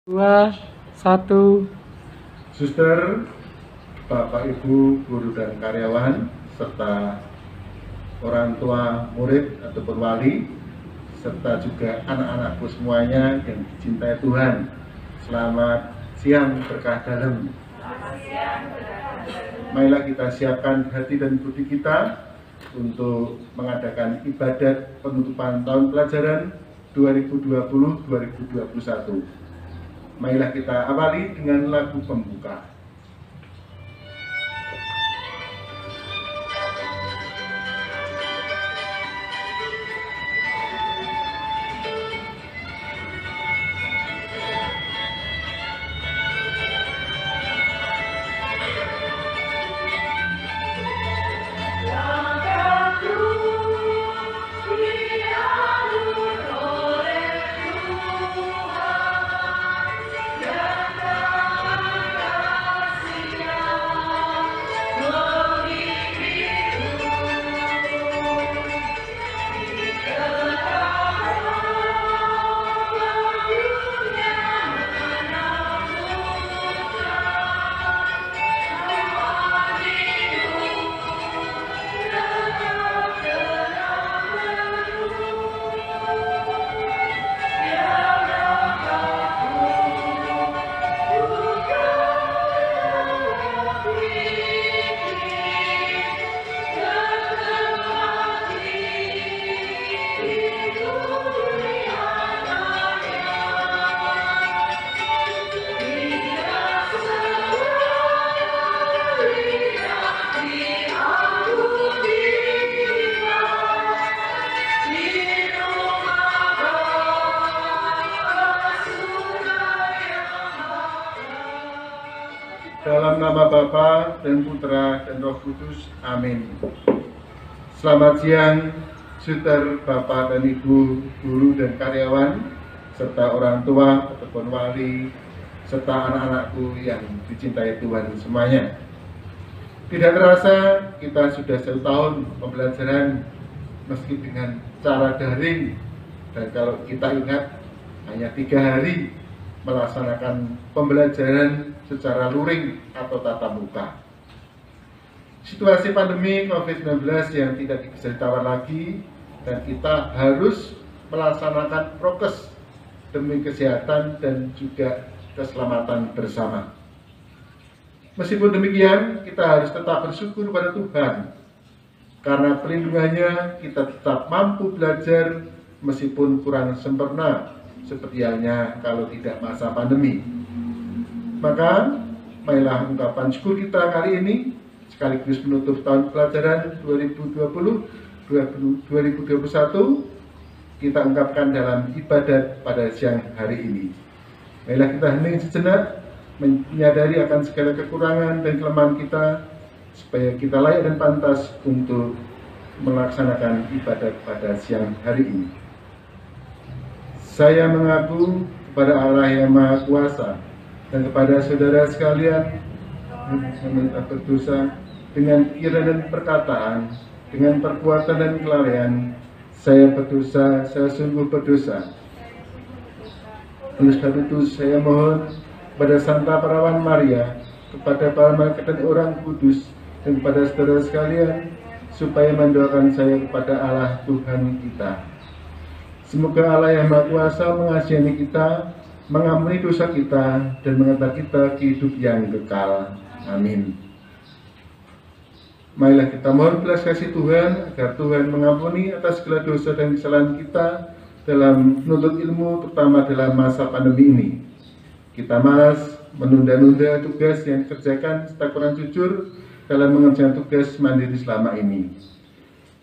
2, 1. Suster, Bapak, Ibu, guru dan karyawan, serta orang tua, murid ataupun wali, serta juga anak-anakku semuanya yang dicintai Tuhan. Selamat siang berkah dalam. Marilah kita siapkan hati dan budi kita untuk mengadakan ibadat penutupan tahun pelajaran 2020-2021. Marilah kita awali dengan lagu pembuka. Dalam nama Bapa dan Putra dan Roh Kudus, amin. Selamat siang, saudara, Bapak dan Ibu, guru dan karyawan, serta orang tua ataupun wali, serta anak-anakku yang dicintai Tuhan semuanya. Tidak terasa kita sudah 1 tahun pembelajaran meski dengan cara daring, dan kalau kita ingat hanya 3 hari melaksanakan pembelajaran secara luring atau tatap muka. Situasi pandemi COVID-19 yang tidak bisa ditawar lagi, dan kita harus melaksanakan prokes demi kesehatan dan juga keselamatan bersama. Meskipun demikian, kita harus tetap bersyukur pada Tuhan, karena perlindungannya kita tetap mampu belajar meskipun kurang sempurna seperti halnya kalau tidak masa pandemi. Maka marilah ungkapan syukur kita kali ini sekaligus menutup tahun pelajaran 2020-2021 kita ungkapkan dalam ibadat pada siang hari ini. Marilah kita hening sejenak, menyadari akan segala kekurangan dan kelemahan kita, supaya kita layak dan pantas untuk melaksanakan ibadat pada siang hari ini. Saya mengaku kepada Allah yang Maha Kuasa dan kepada saudara sekalian meminta berdosa dengan pikiran dan perkataan, dengan perbuatan dan kelalaian. Saya berdosa, saya sungguh berdosa. Oleh sebab itu saya mohon kepada Santa Perawan Maria, kepada para malaikat dan orang kudus, dan kepada saudara sekalian, supaya mendoakan saya kepada Allah Tuhan kita. Semoga Allah yang Maha Kuasa mengasihi kita, mengampuni dosa kita, dan mengantar kita ke hidup yang kekal. Amin. Marilah kita mohon belas kasih Tuhan, agar Tuhan mengampuni atas segala dosa dan kesalahan kita dalam menuntut ilmu, terutama dalam masa pandemi ini. Kita malas, menunda-nunda tugas yang dikerjakan, serta kurang jujur dalam mengerjakan tugas mandiri selama ini.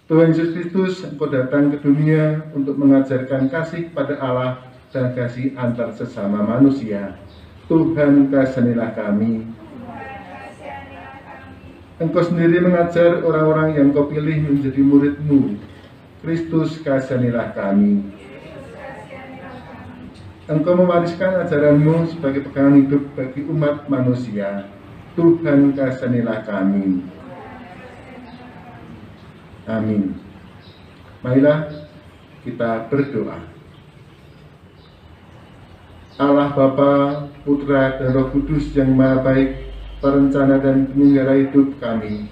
Tuhan Yesus Kristus, Engkau datang ke dunia untuk mengajarkan kasih kepada Allah dan kasih antar sesama manusia. Tuhan, kasihanilah kami. Engkau sendiri mengajar orang-orang yang Kau pilih menjadi murid-Mu. Kristus, kasihanilah kami. Engkau mewariskan ajaran-Mu sebagai pegangan hidup bagi umat manusia. Tuhan, kasihanilah kami. Amin. Marilah kita berdoa. Allah Bapa, Putra, dan Roh Kudus yang Maha Baik, perencana dan penyelenggara hidup kami.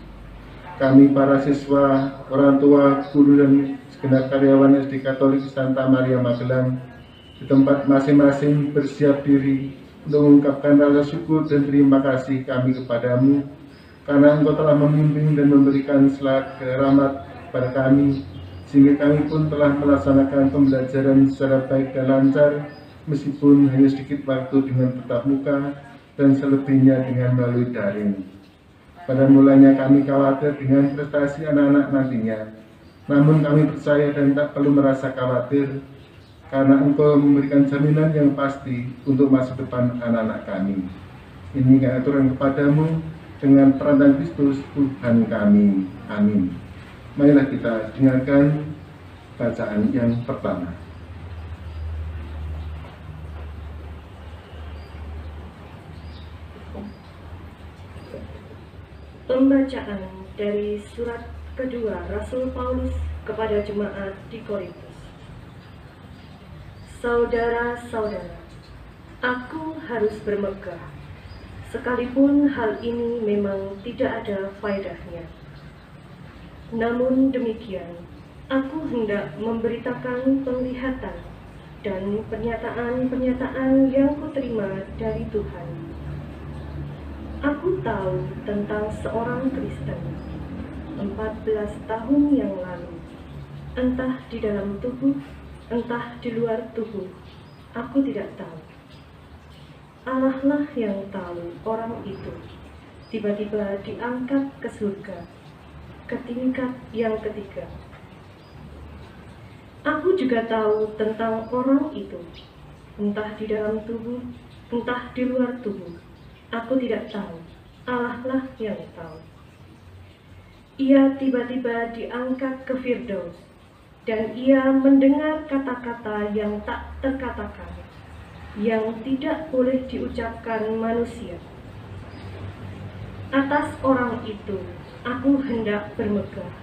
Kami para siswa, orang tua, guru, dan segenap karyawan SD Katolik Santa Maria Magelang di tempat masing-masing bersiap diri untuk mengungkapkan rasa syukur dan terima kasih kami kepadamu karena Engkau telah membimbing dan memberikan segala rahmat kepada kami, sehingga kami pun telah melaksanakan pembelajaran secara baik dan lancar, meskipun hanya sedikit waktu dengan tatap muka dan selebihnya dengan melalui daring. Pada mulanya kami khawatir dengan prestasi anak-anak nantinya, namun kami percaya dan tak perlu merasa khawatir, karena Engkau memberikan jaminan yang pasti untuk masa depan anak-anak kami. Ini kami aturkan kepadamu dengan peran Kristus Tuhan kami. Amin. Marilah kita dengarkan bacaan yang pertama. Pembacaan dari surat kedua Rasul Paulus kepada jemaat di Korintus. Saudara-saudara, aku harus bermegah, sekalipun hal ini memang tidak ada faedahnya. Namun demikian, aku hendak memberitakan penglihatan dan pernyataan-pernyataan yang kuterima dari Tuhan. Aku tahu tentang seorang Kristen 14 tahun yang lalu, entah di dalam tubuh, entah di luar tubuh, aku tidak tahu. Allah lah yang tahu orang itu tiba-tiba diangkat ke surga, ke tingkat yang ketiga. Aku juga tahu tentang orang itu, entah di dalam tubuh, entah di luar tubuh, aku tidak tahu. Allah lah yang tahu. Ia tiba-tiba diangkat ke Firdaus, dan ia mendengar kata-kata yang tak terkatakan, yang tidak boleh diucapkan manusia. Atas orang itu aku hendak bermegah,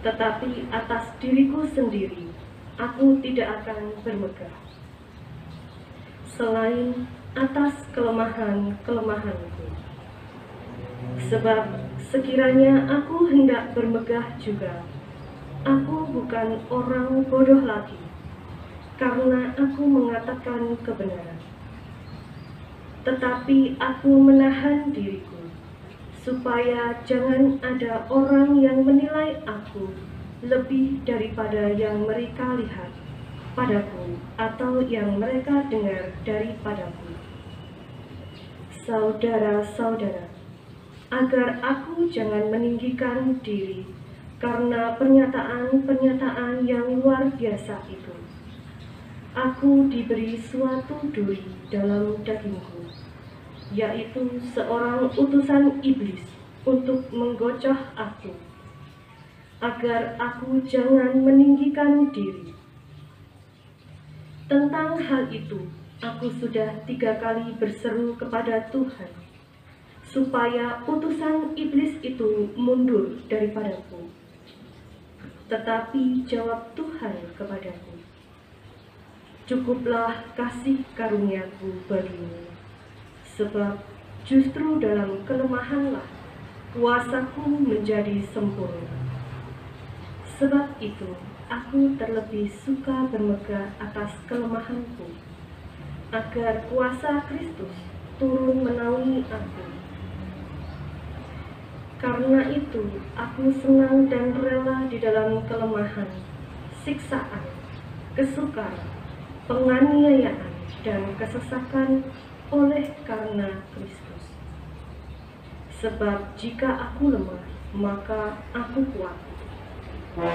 tetapi atas diriku sendiri aku tidak akan bermegah, selain atas kelemahan-kelemahanku. Sebab sekiranya aku hendak bermegah juga, aku bukan orang bodoh lagi, karena aku mengatakan kebenaran. Tetapi aku menahan diriku, supaya jangan ada orang yang menilai aku lebih daripada yang mereka lihat padaku atau yang mereka dengar daripadaku. Saudara-saudara, agar aku jangan meninggikan diri karena pernyataan-pernyataan yang luar biasa itu, aku diberi suatu duri dalam dagingku, yaitu seorang utusan iblis untuk menggocoh aku, agar aku jangan meninggikan diri. Tentang hal itu, aku sudah 3 kali berseru kepada Tuhan, supaya utusan iblis itu mundur daripadaku. Tetapi jawab Tuhan kepadaku, cukuplah kasih karuniaku bagimu, sebab justru dalam kelemahanlah kuasaku menjadi sempurna. Sebab itu, aku terlebih suka bermegah atas kelemahanku, agar kuasa Kristus turun menaungi aku. Karena itu, aku senang dan rela di dalam kelemahan, siksaan, kesukaran, penganiayaan, dan kesesakan oleh karena Kristus. Sebab jika aku lemah, maka aku kuat.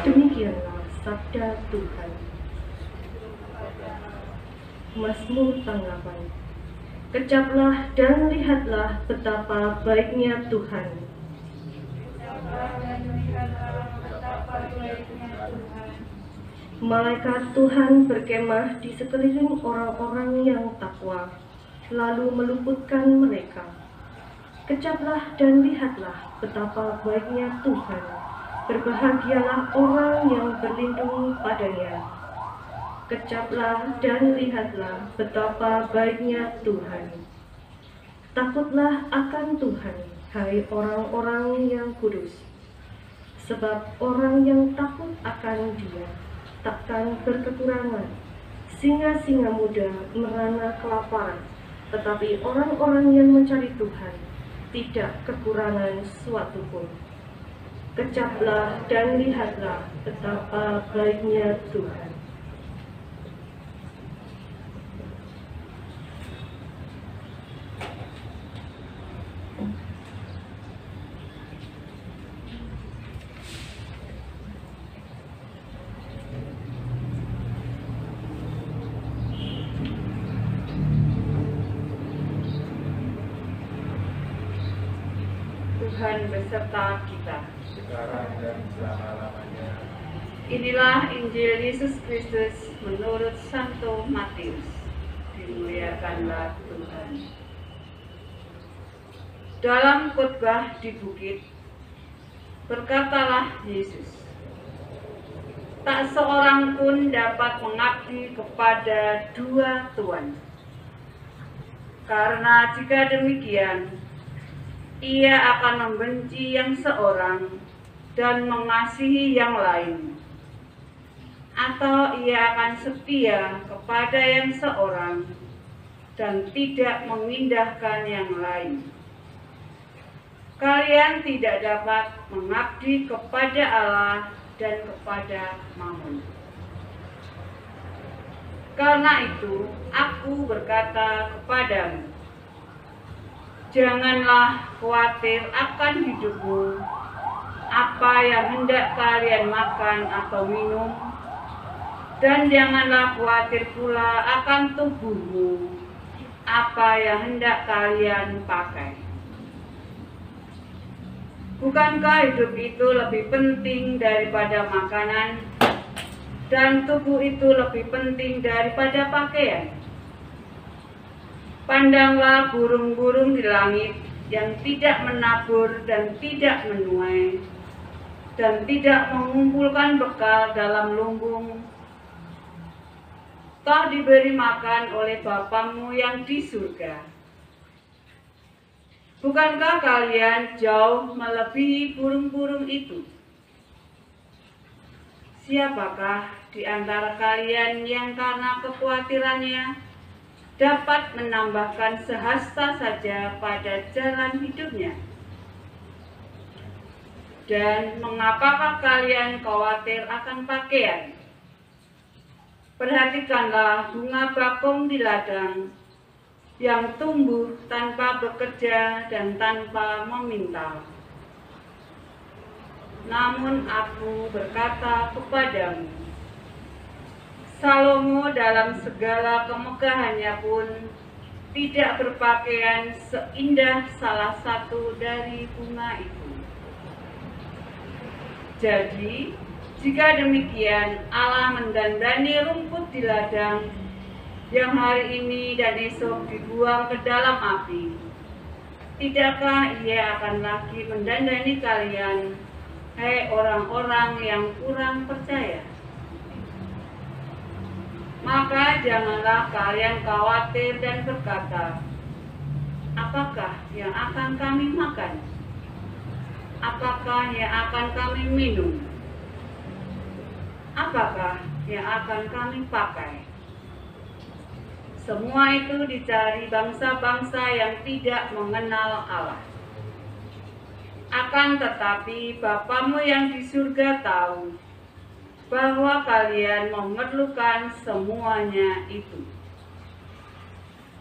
Demikianlah sabda Tuhan. Mazmur tanggapan. Kecaplah dan lihatlah betapa baiknya Tuhan. Malaikat Tuhan berkemah di sekeliling orang-orang yang takwa, lalu meluputkan mereka. Kecaplah dan lihatlah betapa baiknya Tuhan. Berbahagialah orang yang berlindung padanya. Kecaplah dan lihatlah betapa baiknya Tuhan. Takutlah akan Tuhan, hai orang-orang yang kudus. Sebab orang yang takut akan Dia takkan berkekurangan. Singa-singa muda merana kelaparan, tetapi orang-orang yang mencari Tuhan tidak kekurangan suatu pun. Kecaplah dan lihatlah betapa baiknya Tuhan. Tuhan beserta kita. sekarang dan selama-lamanya. Inilah Injil Yesus Kristus menurut Santo Matius. Dimuliakanlah Tuhan. Dalam khotbah di bukit, berkatalah Yesus, tak seorang pun dapat mengabdi kepada dua tuan. Karena jika demikian, ia akan membenci yang seorang dan mengasihi yang lain, atau ia akan setia kepada yang seorang dan tidak mengindahkan yang lain. Kalian tidak dapat mengabdi kepada Allah dan kepada Mammon. Karena itu, aku berkata kepadamu, janganlah khawatir akan hidupmu, apa yang hendak kalian makan atau minum, dan janganlah khawatir pula akan tubuhmu, apa yang hendak kalian pakai. Bukankah hidup itu lebih penting daripada makanan, dan tubuh itu lebih penting daripada pakaian? Pandanglah burung-burung di langit yang tidak menabur dan tidak menuai, dan tidak mengumpulkan bekal dalam lumbung. Toh diberi makan oleh Bapamu yang di surga. Bukankah kalian jauh melebihi burung-burung itu? Siapakah di antara kalian yang karena kekhawatirannya dapat menambahkan sehasta saja pada jalan hidupnya? Dan mengapakah kalian khawatir akan pakaian? Perhatikanlah bunga bakung di ladang, yang tumbuh tanpa bekerja dan tanpa meminta. Namun aku berkata kepadamu, Salomo dalam segala kemegahannya pun tidak berpakaian seindah salah satu dari bunga itu. Jadi, jika demikian Allah mendandani rumput di ladang yang hari ini dan esok dibuang ke dalam api, tidakkah Ia akan lagi mendandani kalian, hai orang-orang yang kurang percaya? Maka janganlah kalian khawatir dan berkata, apakah yang akan kami makan? Apakah yang akan kami minum? Apakah yang akan kami pakai? Semua itu dicari bangsa-bangsa yang tidak mengenal Allah. Akan tetapi Bapamu yang di surga tahu bahwa kalian memerlukan semuanya itu.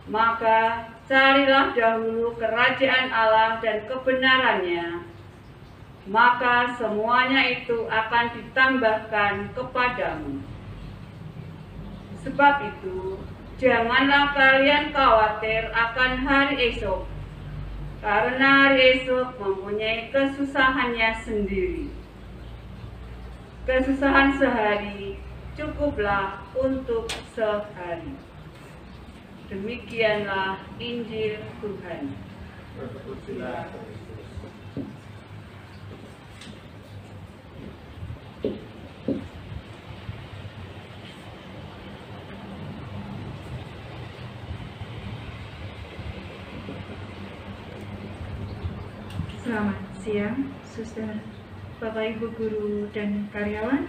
Maka carilah dahulu kerajaan Allah dan kebenarannya, maka semuanya itu akan ditambahkan kepadamu. Sebab itu, janganlah kalian khawatir akan hari esok, karena hari esok mempunyai kesusahannya sendiri. Kesusahan sehari cukuplah untuk sehari. Demikianlah Injil Tuhan. Berpujilah Kristus. Selamat siang, Suster, Bapak Ibu guru dan karyawan,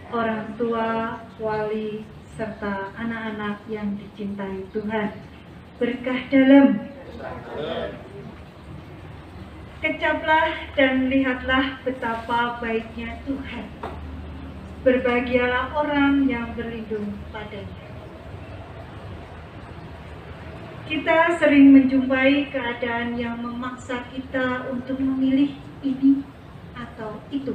orang tua, wali, serta anak-anak yang dicintai Tuhan. Berkah dalam. Kecaplah dan lihatlah betapa baiknya Tuhan. Berbahagialah orang yang berlindung padanya. Kita sering menjumpai keadaan yang memaksa kita untuk memilih ini atau itu.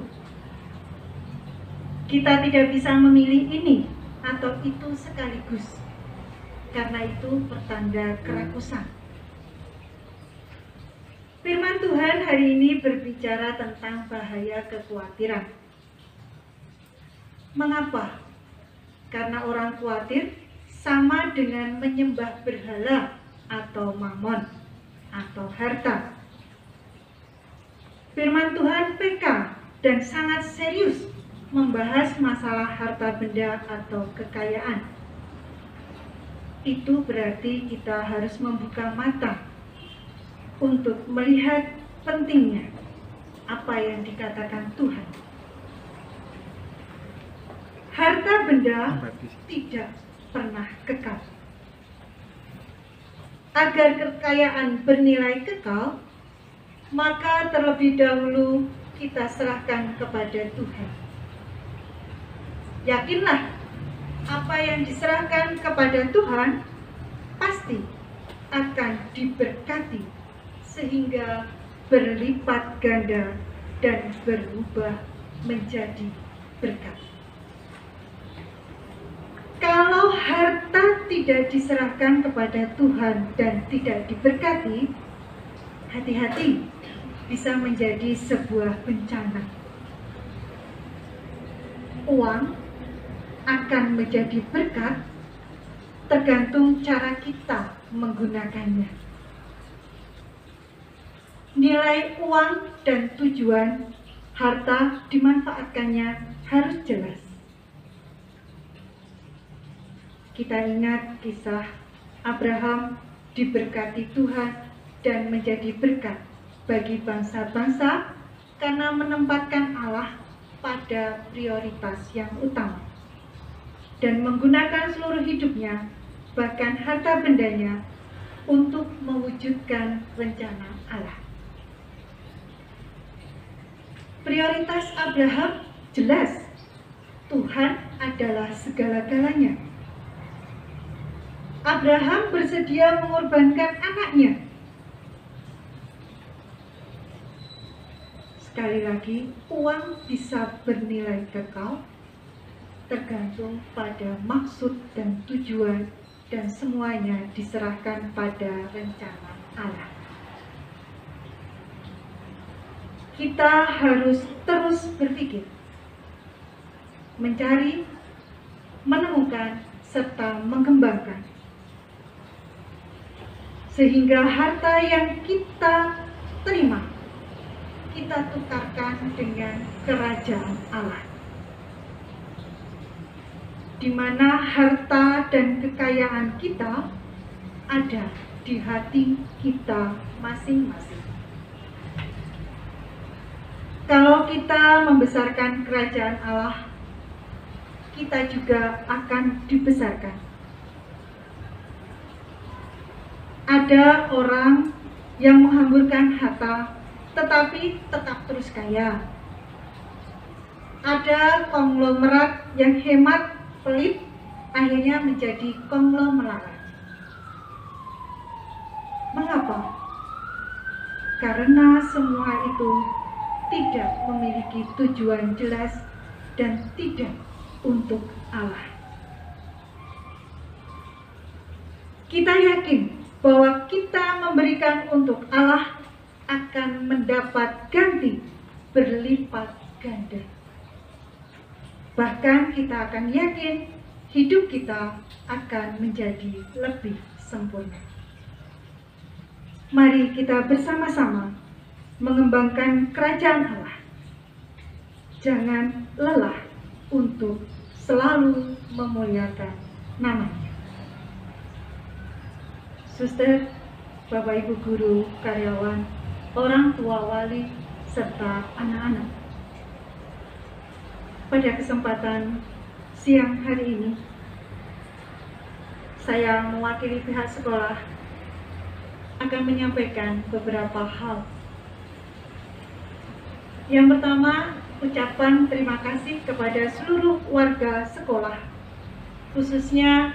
Kita tidak bisa memilih ini atau itu sekaligus, karena itu pertanda kerakusan. Firman Tuhan hari ini berbicara tentang bahaya kekhawatiran. Mengapa? Karena orang khawatir sama dengan menyembah berhala atau mamon atau harta. Firman Tuhan peka dan sangat serius membahas masalah harta benda atau kekayaan. Itu berarti kita harus membuka mata untuk melihat pentingnya apa yang dikatakan Tuhan. Harta benda tidak pernah kekal. Agar kekayaan bernilai kekal, maka terlebih dahulu kita serahkan kepada Tuhan. Yakinlah, apa yang diserahkan kepada Tuhan pasti akan diberkati sehingga berlipat ganda dan berubah menjadi berkat. Kalau harta tidak diserahkan kepada Tuhan dan tidak diberkati, hati-hati, bisa menjadi sebuah bencana. Uang akan menjadi berkat tergantung cara kita menggunakannya. Nilai uang dan tujuan harta dimanfaatkannya harus jelas. Kita ingat kisah Abraham diberkati Tuhan dan menjadi berkat bagi bangsa-bangsa karena menempatkan Allah pada prioritas yang utama dan menggunakan seluruh hidupnya, bahkan harta bendanya, untuk mewujudkan rencana Allah. Prioritas Abraham jelas, Tuhan adalah segala-galanya. Abraham bersedia mengorbankan anaknya. Sekali lagi, uang bisa bernilai kekal tergantung pada maksud dan tujuan, dan semuanya diserahkan pada rencana Allah. Kita harus terus berpikir, mencari, menemukan, serta mengembangkan, sehingga harta yang kita terima, kita tukarkan dengan kerajaan Allah, di mana harta dan kekayaan kita ada di hati kita masing-masing. Kalau kita membesarkan kerajaan Allah, kita juga akan dibesarkan. Ada orang yang menghamburkan harta tetapi tetap terus kaya. Ada konglomerat yang hemat, pelit, akhirnya menjadi konglomerat. Mengapa? Karena semua itu tidak memiliki tujuan jelas dan tidak untuk Allah. Kita yakin bahwa kita memberikan untuk Allah akan mendapat ganti berlipat ganda. Bahkan kita akan yakin hidup kita akan menjadi lebih sempurna. Mari kita bersama-sama mengembangkan kerajaan Allah. Jangan lelah untuk selalu memuliakan namanya. Suster, Bapak Ibu guru, karyawan, orang tua wali, serta anak-anak. Pada kesempatan siang hari ini, saya mewakili pihak sekolah akan menyampaikan beberapa hal. Yang pertama, ucapan terima kasih kepada seluruh warga sekolah, khususnya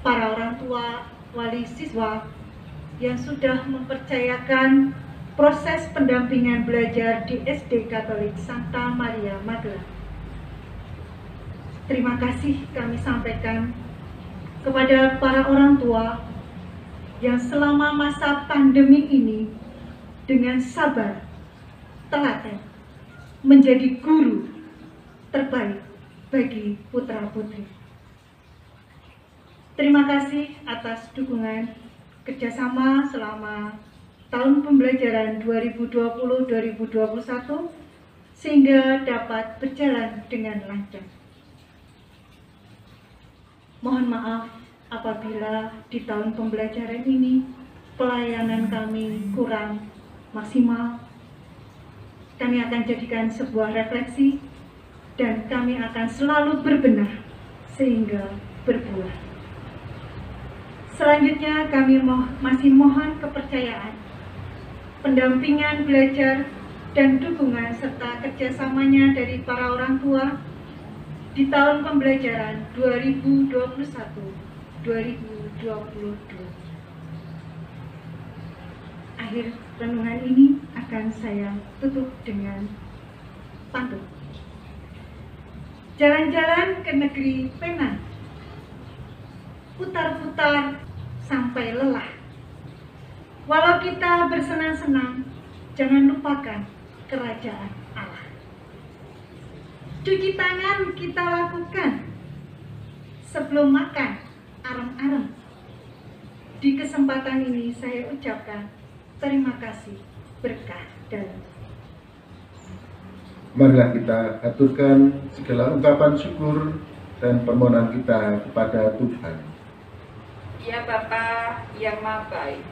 para orang tua, wali siswa yang sudah mempercayakan proses pendampingan belajar di SD Katolik Santa Maria Magelang. Terima kasih kami sampaikan kepada para orang tua yang selama masa pandemi ini dengan sabar, telaten, menjadi guru terbaik bagi putra-putri. Terima kasih atas dukungan kerjasama selama tahun pembelajaran 2020-2021 sehingga dapat berjalan dengan lancar. Mohon maaf apabila di tahun pembelajaran ini pelayanan kami kurang maksimal. Kami akan jadikan sebuah refleksi dan kami akan selalu berbenah sehingga berbuah. Selanjutnya kami masih mohon kepercayaan, pendampingan belajar dan dukungan serta kerjasamanya dari para orang tua di tahun pembelajaran 2021-2022. Akhir renungan ini akan saya tutup dengan pantun. Jalan-jalan ke negeri Penang, putar-putar sampai lelah. Walau kita bersenang-senang, jangan lupakan kerajaan Allah. Cuci tangan kita lakukan sebelum makan arem-arem. Di kesempatan ini saya ucapkan terima kasih, berkah dalam. Marilah kita aturkan segala ungkapan syukur dan permohonan kita kepada Tuhan. Ya Bapa yang Maha Baik,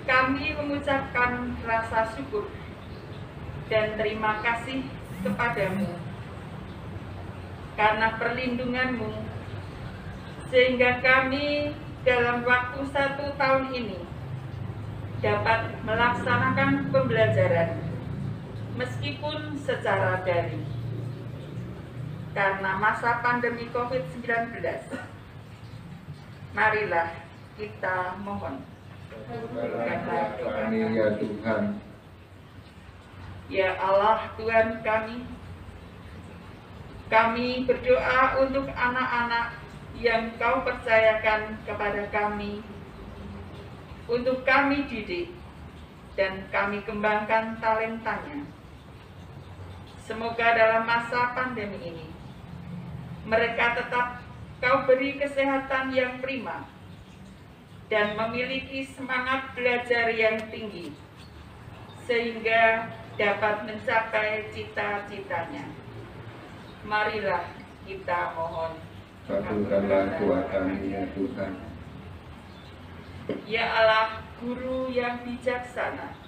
kami mengucapkan rasa syukur dan terima kasih kepadamu karena perlindunganmu sehingga kami dalam waktu 1 tahun ini dapat melaksanakan pembelajaran meskipun secara daring karena masa pandemi COVID-19. Marilah kita mohon. Kami ya Tuhan. Ya Allah Tuhan kami berdoa untuk anak-anak yang Kau percayakan kepada kami untuk kami didik dan kami kembangkan talentanya. Semoga dalam masa pandemi ini mereka tetap Kau beri kesehatan yang prima dan memiliki semangat belajar yang tinggi sehingga dapat mencapai cita-citanya. Marilah kita mohon. Kabulkanlah doa kami ya Tuhan. Ya Allah, Guru yang bijaksana,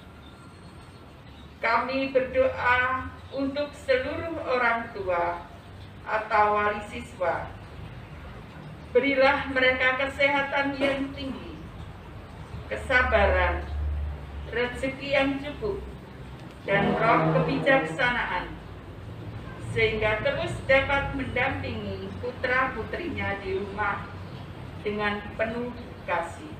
kami berdoa untuk seluruh orang tua atau wali siswa. Berilah mereka kesehatan yang tinggi, kesabaran, rezeki yang cukup, dan roh kebijaksanaan, sehingga terus dapat mendampingi putra-putrinya di rumah dengan penuh kasih.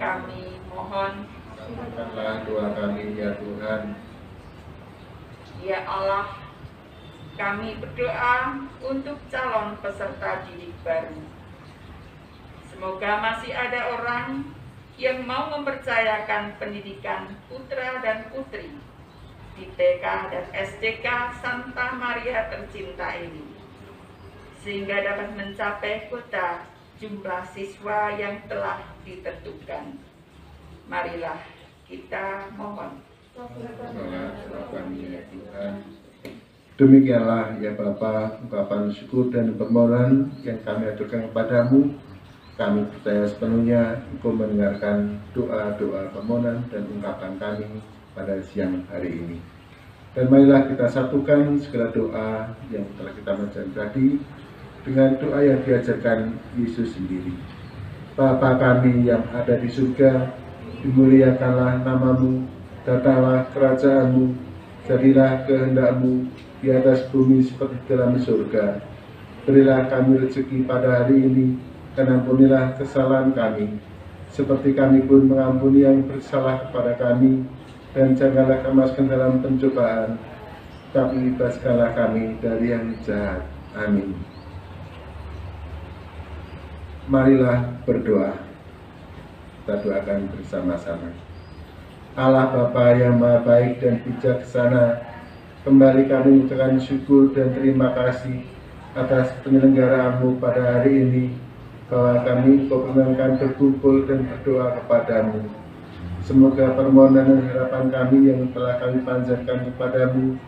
Kami mohon. Kabulkanlah doa kami ya Tuhan. Ya Allah, kami berdoa untuk calon peserta didik baru. Semoga masih ada orang yang mau mempercayakan pendidikan putra dan putri di TK dan SDK Santa Maria tercinta ini, sehingga dapat mencapai quota jumlah siswa yang telah ditentukan. Marilah kita mohon. Demikianlah ya Bapa, ungkapan syukur dan permohonan yang kami aturkan kepadamu Kami percaya sepenuhnya Engkau mendengarkan doa-doa permohonan dan ungkapan kami pada siang hari ini. Dan marilah kita satukan segala doa yang telah kita baca tadi dengan doa yang diajarkan Yesus sendiri. Bapa kami yang ada di surga, dimuliakanlah namamu, datanglah kerajaanmu, jadilah kehendak-Mu di atas bumi seperti dalam surga. Berilah kami rezeki pada hari ini, dan ampunilah kesalahan kami, seperti kami pun mengampuni yang bersalah kepada kami, dan janganlah kami masukkan dalam pencobaan, tapi bebaskanlah kami dari yang jahat. Amin. Marilah berdoa. Kita doakan bersama-sama. Allah Bapa yang Maha Baik dan Bijaksana, kembali kami mengucapkan syukur dan terima kasih atas penyelenggaraanmu pada hari ini, bahwa kami Engkau perkenankan berkumpul dan berdoa kepadamu. Semoga permohonan dan harapan kami yang telah kami panjatkan kepadamu,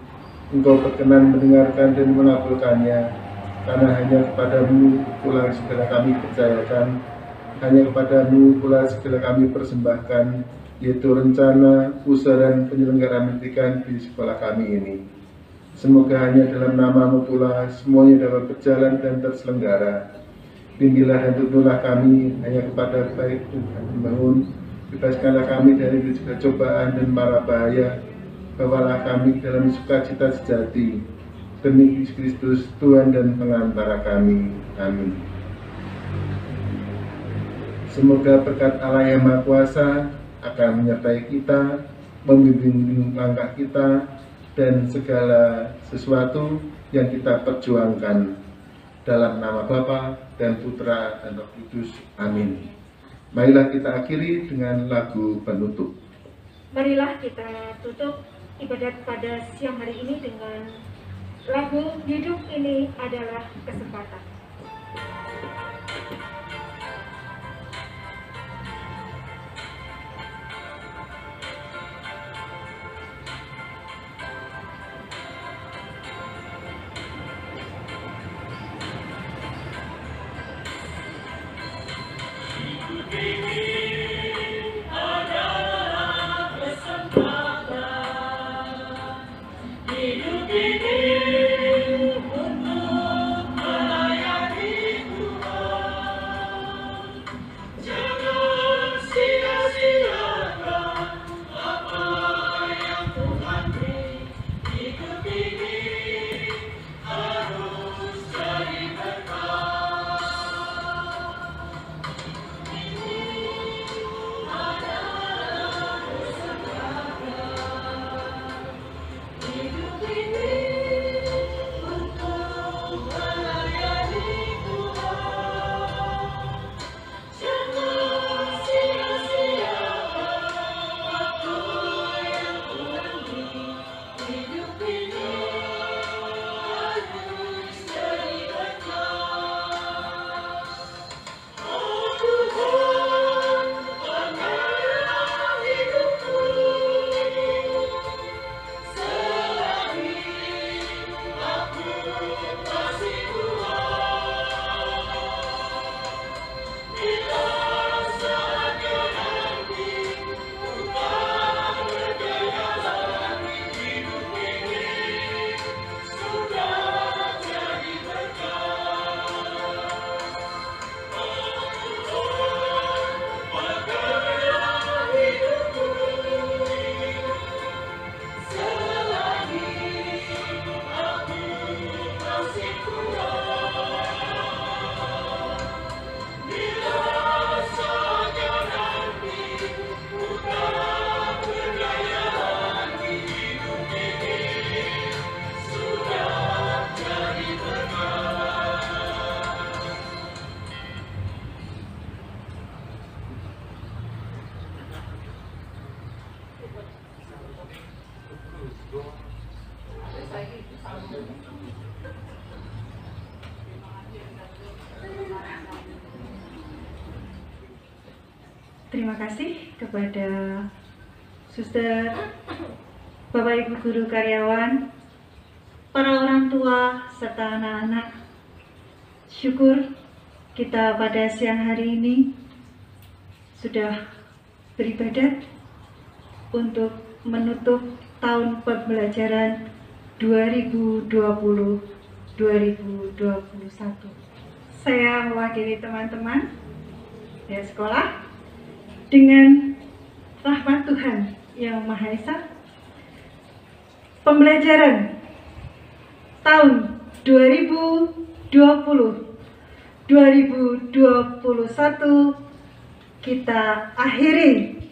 Engkau berkenan mendengarkan dan mengabulkannya, karena hanya kepadamu pula segala kami percayakan, hanya kepadamu pula segala kami persembahkan, yaitu rencana, usaha dan penyelenggaraan pendidikan di sekolah kami ini. Semoga hanya dalam namamu pula semuanya dapat berjalan dan terselenggara. Bimbinglah dan tuntunlah kami hanya kepada baik Tuhan membangun. Bebaskanlah kami dari segala cobaan dan mara bahaya. Bawalah kami dalam sukacita sejati. Demi Yesus Kristus, Tuhan dan pengantara kami. Amin. Semoga berkat Allah yang Maha Kuasa akan menyertai kita, membimbing langkah kita, dan segala sesuatu yang kita perjuangkan. Dalam nama Bapa dan Putra dan Roh Kudus. Amin. Marilah kita akhiri dengan lagu penutup. Marilah kita tutup ibadat pada siang hari ini dengan lagu Hidup Ini Adalah Kesempatan. Terima kasih kepada suster, Bapak Ibu guru karyawan, para orang tua serta anak-anak. Syukur kita pada siang hari ini sudah beribadat untuk menutup tahun pembelajaran 2020-2021. Saya mewakili teman-teman dari sekolah dengan rahmat Tuhan Yang Maha Esa. Pembelajaran tahun 2020-2021 kita akhiri